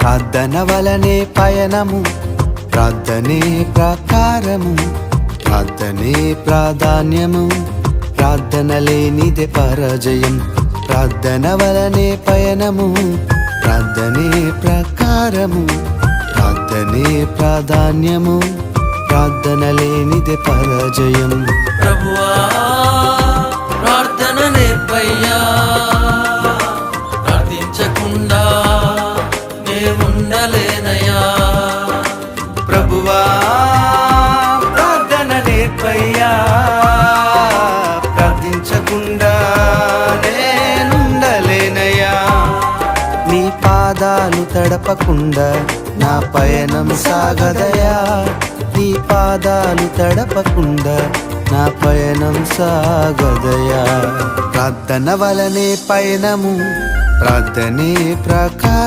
ప్రార్థన వలనే పయనము, ప్రార్థనే ప్రకారము, ప్రార్థనే ప్రాధాన్యము, ప్రార్థన లేనిదే పరాజయం. ప్రార్థన వలనే పయనము, ప్రార్థనే ప్రకారము, ప్రార్థనే ప్రాధాన్యము, ప్రార్థన లేనిదే పరాజయం. ప్రభువా ప్రార్థన నేర్పయ్యా, ప్రార్థించకుండా నే ఉండలేనయ్యా. ప్రభువా ప్రార్థన నేర్పయ్యా, ప్రార్థించకుండా నేనుండలేనయ్యా. నీ పాదాలు తడపకుండా నా పయనం సాగదయా, నీ పాదాలు తడపకుండా నా పయనం సాగదయా. ప్రార్థన వలనే పయనము, ప్రార్థనే ప్రకారం.